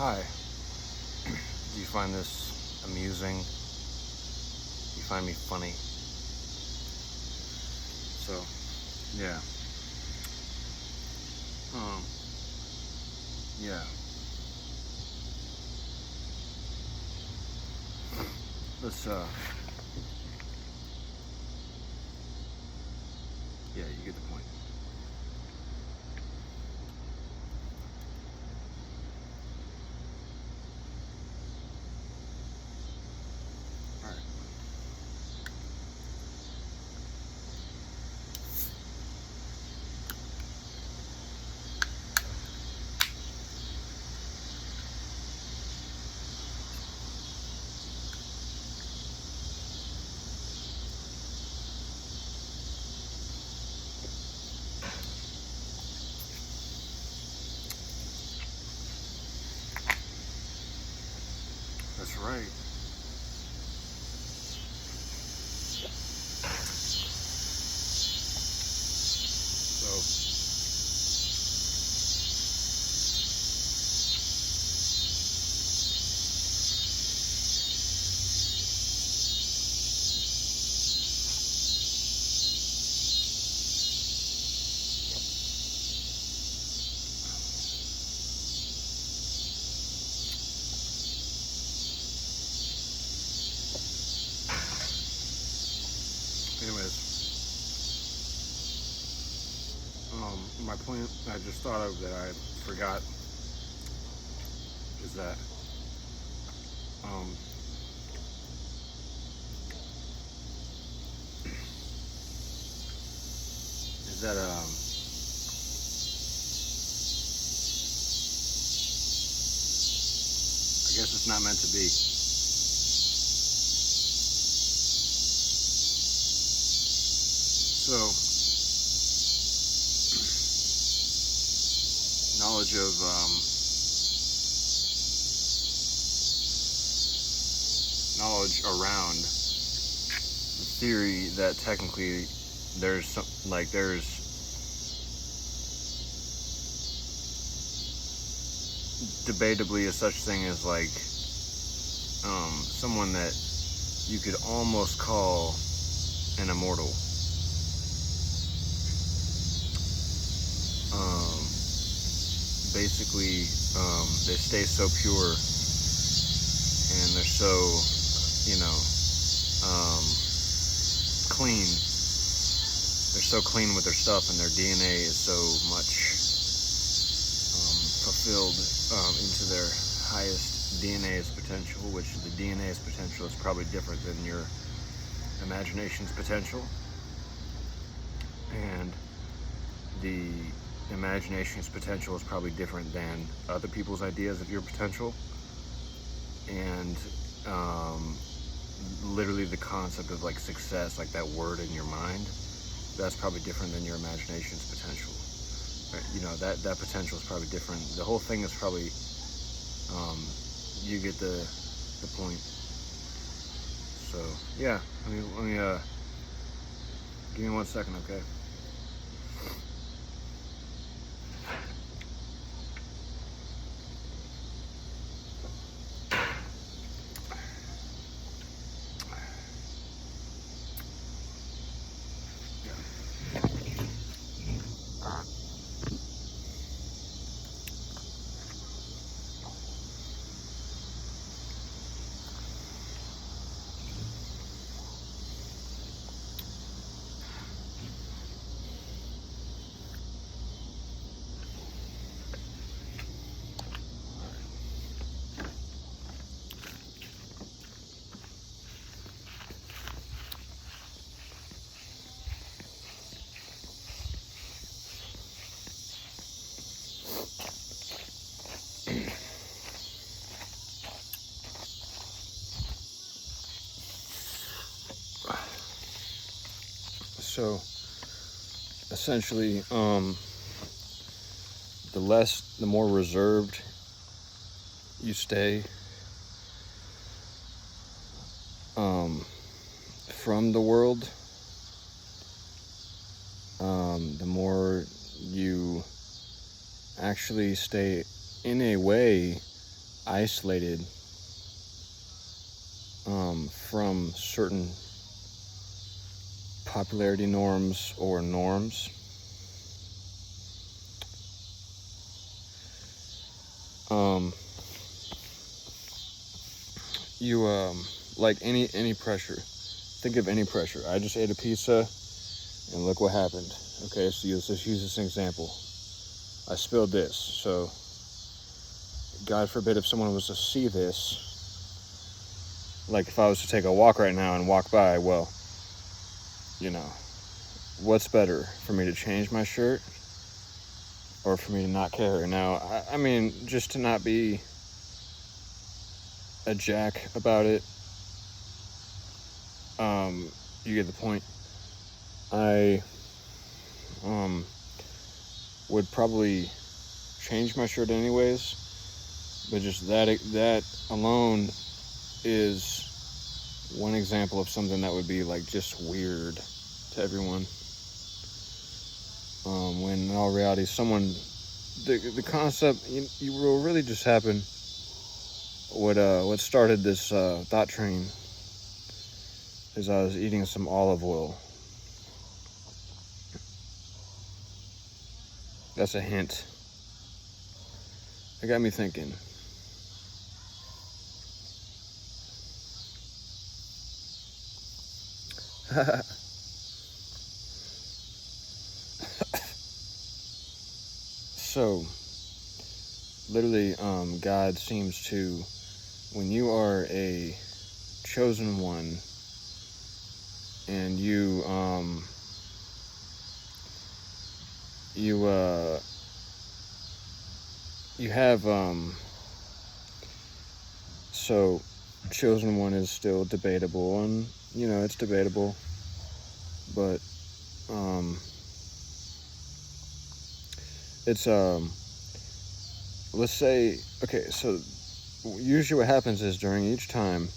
Hi, do you find this amusing? Do you find me funny? So, yeah. Um, yeah. Let's, yeah, you get the point. Alright. That's right. So, anyways, my point I just thought of that I forgot is that, um, is that, I guess it's not meant to be. So, knowledge of, knowledge around the theory that technically there's some, like, there's debatably a such thing as, like, someone that you could almost call an immortal. Basically, they stay so pure and they're so, you know, clean. They're so clean with their stuff, and their DNA is so much fulfilled into their highest DNA's potential, which the DNA's potential is probably different than your imagination's potential. And the imagination's potential is probably different than other people's ideas of your potential. And literally the concept of, like, success, like that word in your mind, that's probably different than your imagination's potential. Right? You know, that potential is probably different. The whole thing is probably, you get the point. So, yeah, let me give me 1 second, okay? So, essentially, the more reserved you stay from the world, the more you actually stay, in a way, isolated from certain popularity norms or norms. You like any pressure. Think of any pressure. I just ate a pizza, and look what happened. Okay, so let's just use this example. I spilled this, so God forbid if someone was to see this, like if I was to take a walk right now and walk by, well, what's better, for me to change my shirt or for me to not care? Now, I mean, just to not be a jack about it, you get the point. I would probably change my shirt anyways, but just that alone is one example of something that would be like just weird to everyone. When in all reality, the concept, you will really just happen. What started this thought train is I was eating some olive oil. That's a hint. It got me thinking. So, literally, God seems to, when you are a chosen one, and you have, so, chosen one is still debatable, and, it's debatable, but, it's, let's say, okay, so, usually what happens is during each time,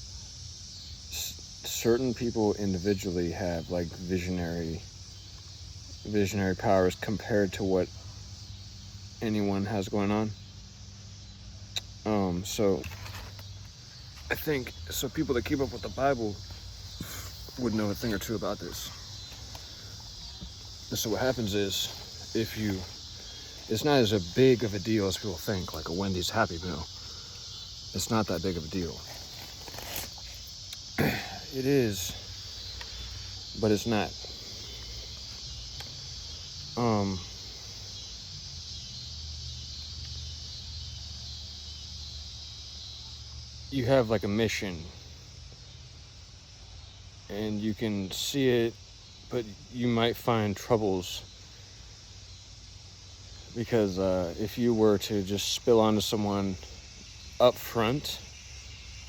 certain people individually have, like, visionary powers compared to what anyone has going on. So I think, so people that keep up with the Bible would know a thing or two about this. So what happens is, it's not as big of a deal as people think, like a Wendy's Happy Meal. It's not that big of a deal. It is, but it's not. You have like a mission, and you can see it, but you might find troubles, because if you were to just spill onto someone up front,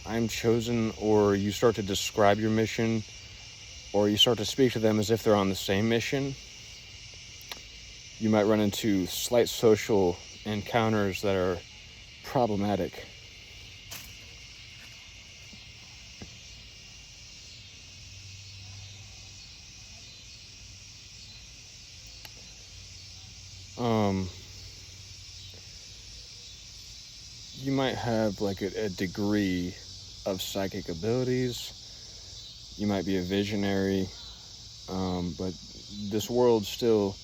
I'm chosen, or you start to describe your mission, or you start to speak to them as if they're on the same mission, you might run into slight social encounters that are problematic. You might have like a degree of psychic abilities. You might be a visionary, but this world still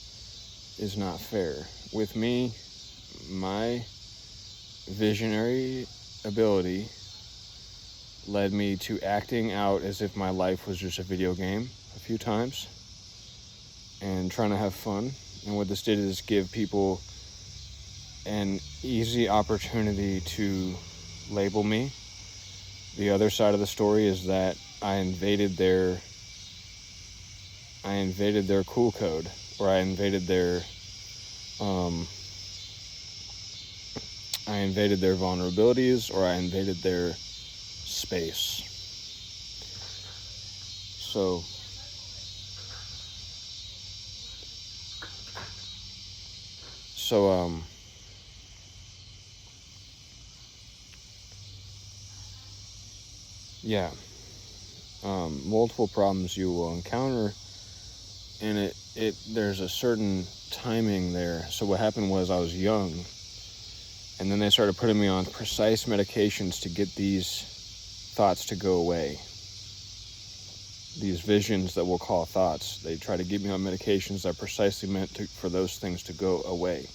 is not fair. With me, my visionary ability led me to acting out as if my life was just a video game a few times and trying to have fun. And what this did is give people an easy opportunity to label me. The other side of the story is that I invaded their cool code, or I invaded their vulnerabilities, or I invaded their space. So yeah, multiple problems you will encounter, and there's a certain timing there. So what happened was, I was young, And then they started putting me on precise medications to get these thoughts to go away. These visions that we'll call thoughts. They try to get me on medications that are precisely meant for those things to go away.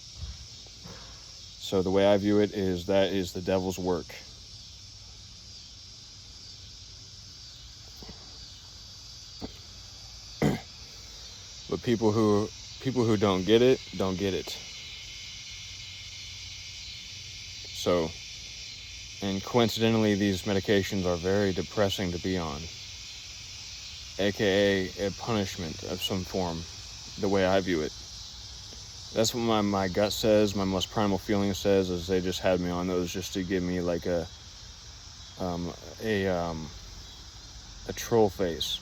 So the way I view it is that is the devil's work. But people who don't get it, don't get it. So, and coincidentally, these medications are very depressing to be on, aka a punishment of some form, the way I view it. That's what my gut says, my most primal feeling says, is they just had me on those just to give me like a troll face.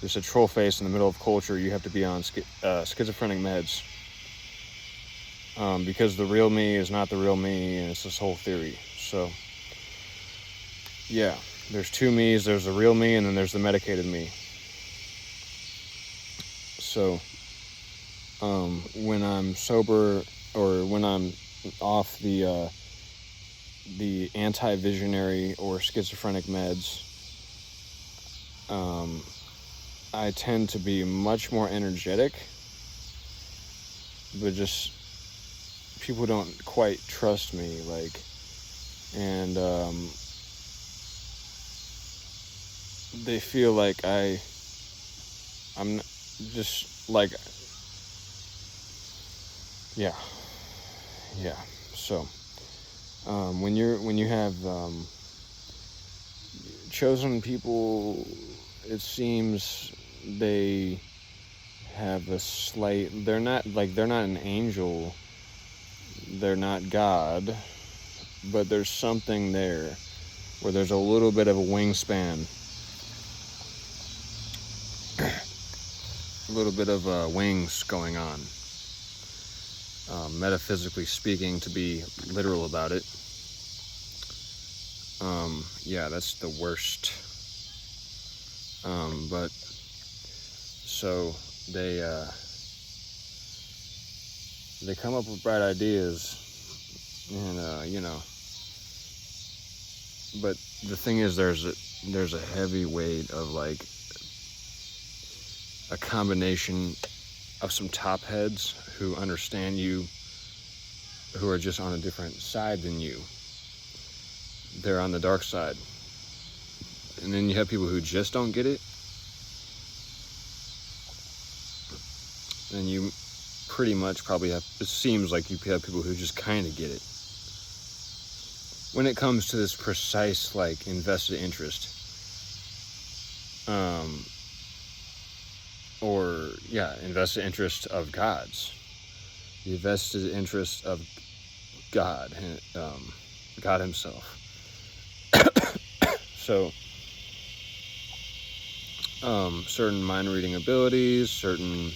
Just a troll face in the middle of culture. You have to be on schizophrenic meds. Because the real me is not the real me, and it's this whole theory. So, yeah, there's two me's. There's the real me, and then there's the medicated me. So, when I'm sober, or when I'm off the anti-visionary or schizophrenic meds, I tend to be much more energetic, but just people don't quite trust me, and they feel like I'm just like, yeah. So, when you have chosen people, it seems they have they're not an angel, they're not God, but there's something there where there's a little bit of a wingspan, a little bit of wings going on, metaphysically speaking, to be literal about it. Yeah, that's the worst. But so they come up with bright ideas, and but the thing is, there's a heavy weight of like a combination of some top heads who understand you, who are just on a different side than you. They're on the dark side. And then you have people who just don't get it. And you pretty much probably have, it seems like you have people who just kind of get it. When it comes to this precise, like, invested interest, invested interest of God's, the vested interest of God, God Himself. So, certain mind reading abilities, certain